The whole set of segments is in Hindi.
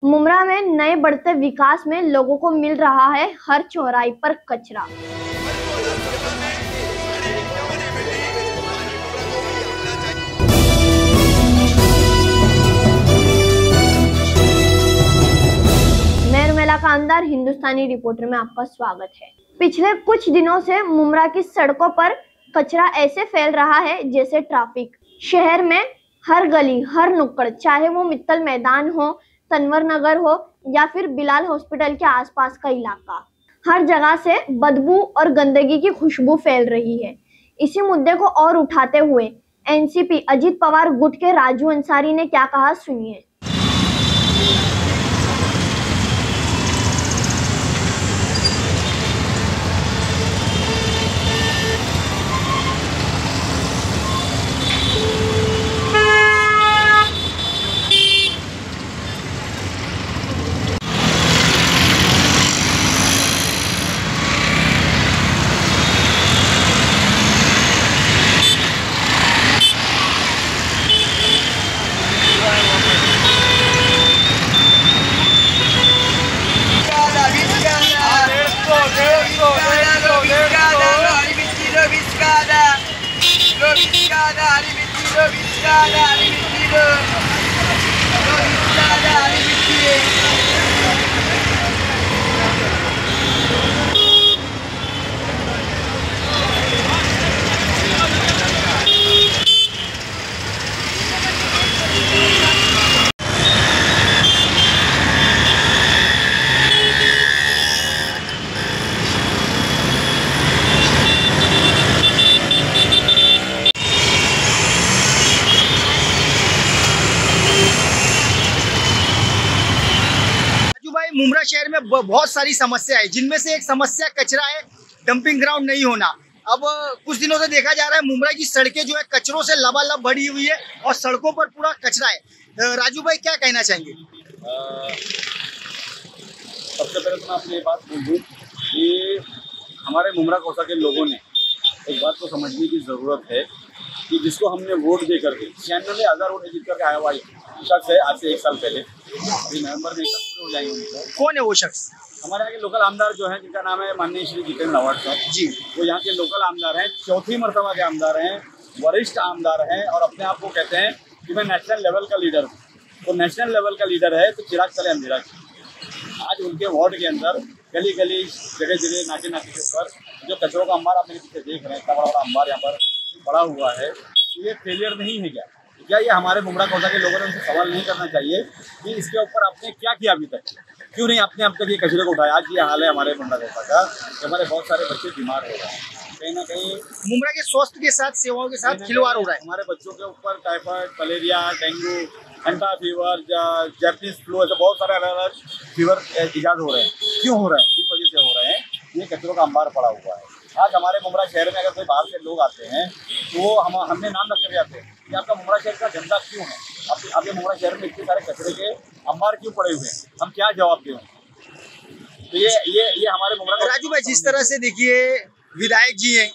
मुमरा में नए बढ़ते विकास में लोगों को मिल रहा है हर चौराहे पर कचरा। मैं उर्मिला कामदार हिंदुस्तानी रिपोर्टर में आपका स्वागत है। पिछले कुछ दिनों से मुमरा की सड़कों पर कचरा ऐसे फैल रहा है जैसे ट्रैफिक। शहर में हर गली, हर नुक्कड़, चाहे वो मित्तल मैदान हो, तनवर नगर हो या फिर बिलाल हॉस्पिटल के आसपास का इलाका, हर जगह से बदबू और गंदगी की खुशबू फैल रही है। इसी मुद्दे को और उठाते हुए एनसीपी अजित पवार गुट के राजू अंसारी ने क्या कहा, सुनिए। मुमरा शहर में बहुत सारी समस्या है, जिनमें से एक समस्या कचरा है, डंपिंग ग्राउंड नहीं होना। अब कुछ दिनों से देखा जा रहा है मुमरा की सड़कें जो है कचरों से लबालब भरी हुई है और सड़कों पर पूरा कचरा है। राजू भाई क्या कहना चाहेंगे? सबसे पहले तो मैं अपनी ये बात बोल दूँ कि हमारे मुमरा कौसा के लोगों ने एक बात को समझने की ज़रूरत है कि जिसको हमने वोट दे करके 96,000 वोट जीत करके आया हुआ शख्स है, आज से 1 साल पहले, अभी नवंबर में 1 साल पूरे हो जाएंगे उनको। कौन है वो शख्स? हमारे यहाँ के लोकल आमदार जो हैं, जिनका नाम है माननीय श्री जितेंद्र अवार्ड साहब जी, वो यहाँ के लोकल आमदार हैं, चौथी मरतबा के आमदार हैं, वरिष्ठ आमदार हैं और अपने आप को कहते हैं कि मैं नेशनल लेवल का लीडर हूँ। तो नेशनल लेवल का लीडर है तो चिराग चले अंधेरा। आज उनके वार्ड के अंदर गली गली, जगह जगह, नाके नाके के ऊपर जो कचरों का अंबार आप मेरे पीछे देख रहे हैं, इतना बड़ा बड़ा अंबार यहाँ पर पड़ा हुआ है, तो ये फेलियर नहीं है क्या ये हमारे मुमरा कौसा के लोगों ने उनसे सवाल नहीं करना चाहिए कि इसके ऊपर आपने क्या किया अभी तक, क्यों नहीं आपने अब तक ये कचरे को उठाया? आज ये हाल है हमारे मुमरा कौसा का कि हमारे बहुत सारे बच्चे बीमार हो रहे हैं, कहीं ना कहीं मुमरा के स्वास्थ्य के साथ, सेवाओं के साथ खिलवाड़ हो रहा है। हमारे बच्चों के ऊपर टाइफाइड, मलेरिया, डेंगू, एंटा फीवर, जैपनीज फ्लू, ऐसे बहुत सारे अलग अलग फीवर इजाद हो रहे हैं। क्यों हो रहे हैं? इस वजह से हो रहे हैं, ये कचरों का अंबार पड़ा हुआ है। आज हमारे मुमरा शहर में अगर कोई बाहर से लोग आते हैं तो हमने नाम रख कर जाते हैं कि आपका मुमरा शहर का गंदा क्यों है, आपके मुमरा शहर में इतने सारे कचरे के अंबार क्यों पड़े हुए हैं, हम क्या जवाब दें? तो ये हमारे मुमरा। राजू भाई, जिस तरह से देखिए विधायक जी हैं,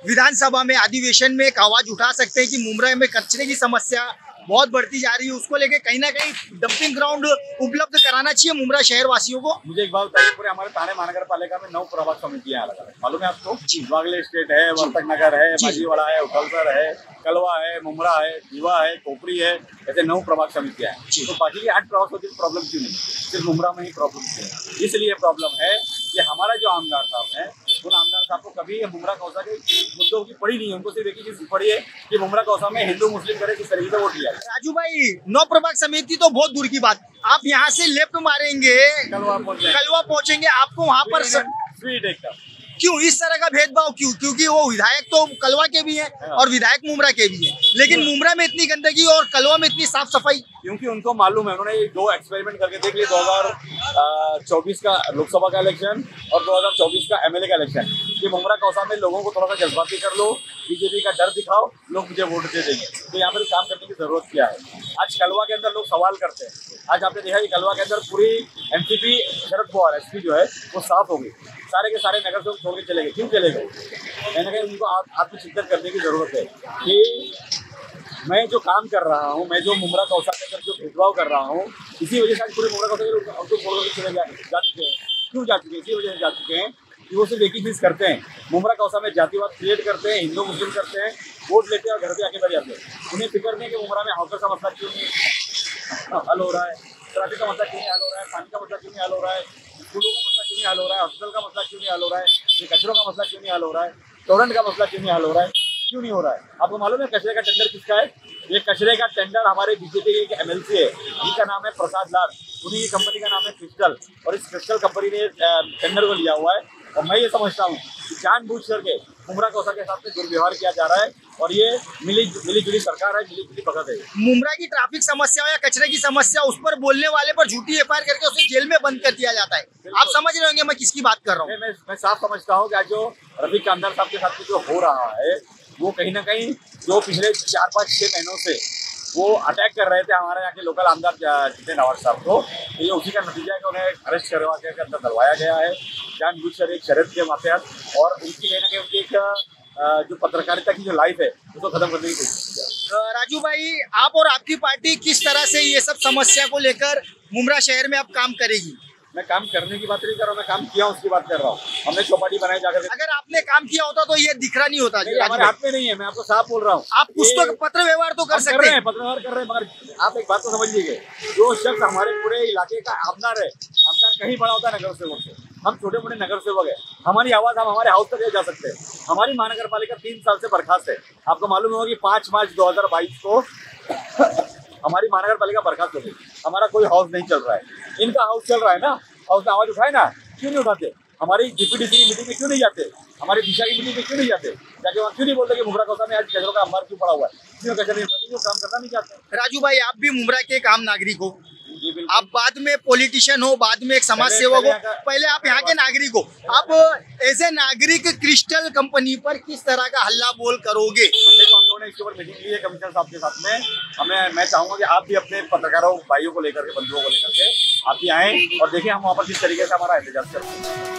विधानसभा में अधिवेशन में एक आवाज उठा सकते हैं कि मुमरा में कचरे की समस्या बहुत बढ़ती जा रही है, उसको लेके कहीं ना कहीं डंपिंग ग्राउंड उपलब्ध कराना चाहिए मुमरा शहर वासियों को। मुझे एक बात बताइए, पूरे हमारे थाने महानगर पालिका में 9 प्रभाग समितियां अलग अलग, मालूम है आपको? वागले स्टेट है, वर्तक नगर है, बाजीवाड़ा है, उखलसर है, कलवा है, मुमरा है, जीवा है, कोपरी है, ऐसे 9 प्रभाग समितियां हैं। तो बाकी के 8 प्रभाग समिति प्रॉब्लम क्यों नहीं, सिर्फ मुमरा में ही प्रॉब्लम क्यों है? इसलिए प्रॉब्लम है कि हमारा जो आमदार साहब है, उन आमदार साहब को कभी मुमरा कौसा के मुद्दों की पड़ी नहीं है। उनको सिर्फ एक ही चीज पड़ी है कि मुमरा कौसा में हिंदू मुस्लिम करे किस तरीके से वोट दिया। राजू भाई, 9 प्रभाग समिति तो बहुत दूर की बात, आप यहाँ से लेफ्ट मारेंगे कलवा पहुँचेंगे, आपको वहाँ पर स्वीट एकदम। क्यों इस तरह का भेदभाव क्यों? क्योंकि वो विधायक तो कलवा के भी हैं और विधायक मुमरा के भी हैं, लेकिन मुमरा में इतनी गंदगी और कलवा में इतनी साफ सफाई। क्योंकि उनको मालूम है, उन्होंने 2 एक्सपेरिमेंट करके देख लिए, 2024 का लोकसभा का इलेक्शन और 2024 का एमएलए का इलेक्शन, कि मुमरा कौसा में लोगों को थोड़ा सा जज्बाती कर लो, बीजेपी का डर दिखाओ, लोग मुझे वोट दे देंगे। तो यहाँ पर काम करने की जरूरत क्या है? आज कलवा के अंदर लोग सवाल करते हैं। आज आपने देखा कि कलवा के अंदर पूरी एनसीपी शरद पवार एसपी जो है वो साफ हो गई, सारे के सारे नगर से छोड़ के चले गए। क्यों चले गए? कहीं ना कहीं उनको आत्मचिंतन करने की जरूरत है कि मैं जो काम कर रहा हूँ, मैं जो मुमरा कौसा के अंदर जो भेदभाव कर रहा हूँ, इसी वजह से आज पूरे मुमरा कौसा उनको छोड़ कर चले जा चुके हैं। क्यों जा चुके हैं? इसी वजह से जा चुके हैं कि वो सिर्फ एक ही चीज़ करते हैं, मुमरा कौसा में जातिवाद क्रिएट करते हैं, हिंदू मुस्लिम करते हैं, वोट लेते हैं और घर पे आके बैठ जाते हैं। उन्हें फिक्र नहीं है कि मुमरा में हॉकर का मसला क्यों नहीं हल हो रहा है, ट्रैफिक का मसला क्यों नहीं हल हो रहा है, पानी का मसला क्यों नहीं हल हो रहा है, स्कूलों का मसला क्यों नहीं हल हो रहा है, हॉस्पिटल का मसला क्यों नहीं हल हो रहा है, ये कचरों का मसला क्यों नहीं हल हो रहा है, टोरेंट का मसला क्यों नहीं हल हो रहा है, क्यों नहीं हो रहा है? आपको मालूम है कचरे का टेंडर किसका है? ये कचरे का टेंडर हमारे बीजेपी के एक MLC है, जिनका नाम है प्रसाद लाल। उन्हीं की कंपनी का नाम है क्रिस्टल, और इस क्रिस्टल कंपनी ने टेंडर को लिया हुआ है। और मैं ये समझता हूँ कि जानबूझ करके मुमरा कौसा के साथ में दुर्व्यवहार किया जा रहा है, और ये मिली जुली सरकार है, मिली जुली भगत है। मुमरा की ट्रैफिक समस्या या कचरे की समस्या, उस पर बोलने वाले पर झूठी FIR करके उसे जेल में बंद कर दिया जाता है। आप समझ रहे होंगे मैं किसकी बात कर रहा हूँ। मैं साफ समझता हूँ कि आज जो रफीक कामदार साहब के साथ जो हो रहा है, वो कहीं ना कहीं जो पिछले 4, 5, 6 महीनों से वो अटैक कर रहे थे हमारे यहाँ के लोकल आमदार जितेंद्र नवाड साहब को, तो ये उसी का नतीजा है कि उन्हें अरेस्ट करवा के अंदर डलवाया गया है जानबूझकर एक शर्त के मातहत, और उनकी कहीं ना कहीं उनकी एक जो पत्रकारिता की जो लाइफ है उसको खत्म करने की कोशिश की है। राजू भाई, आप और आपकी पार्टी किस तरह से ये सब समस्या को लेकर मुमरा शहर में अब काम करेगी? मैं काम करने की बात नहीं कर रहा हूँ, मैं काम किया हूँ उसकी बात कर रहा हूँ। हमने चौपाटी बनाई जाकर। अगर आपने काम किया होता तो ये दिख रहा नहीं होता। हमारे हाथ में नहीं है, मैं आपको साफ बोल रहा हूँ। आप कुछ तो पत्र व्यवहार तो कर सकते हैं। पत्र व्यवहार कर रहे हैं, मगर आप एक बात तो समझ लीजिए, जो शख्स हमारे पूरे इलाके का आमदार है, आमदार कहीं बड़ा होता है नगर सेवक से। हम छोटे मोटे नगर सेवक है, हमारी आवाज हम हमारे हाउस तक ले जा सकते हैं। हमारी महानगर पालिका 3 साल से बर्खास्त है। आपको मालूम होगा कि 5 मार्च 2022 को हमारी महानगर पालिका बर्खास्त हो गई। हमारा कोई हाउस नहीं चल रहा है, इनका हाउस चल रहा है ना। हाउस में आवाज उठाए ना, क्यों नहीं उठाते? हमारी DPDC की मीटिंग में क्यों नहीं जाते? हमारी दिशा की मीटिंग में क्यों नहीं जाते? जाके वहाँ क्यों नहीं बोलते कि मुमरा कौसा में आज कचरों का अंबार क्यों पड़ा हुआ है? क्यों कचरा नहीं उठाते? वो काम करना नहीं चाहते। राजू भाई, आप भी मुमरा के एक आम नागरिक हो, आप बाद में पॉलिटिशियन हो, बाद में एक समाज सेवक हो, पहले आप यहाँ के नागरिक हो। आप एज ए नागरिक क्रिस्टल कंपनी पर किस तरह का हल्ला बोल करोगे? मंडे को हम लोगों ने इसके ऊपर मीटिंग ली है कमिश्नर साहब के साथ में। मैं चाहूंगा कि आप भी अपने पत्रकारों भाइयों को लेकर के, बंधुओं को लेकर के आप भी आएँ और देखें हम वहाँ पर किस तरीके से हमारा एहतजाज करते हैं।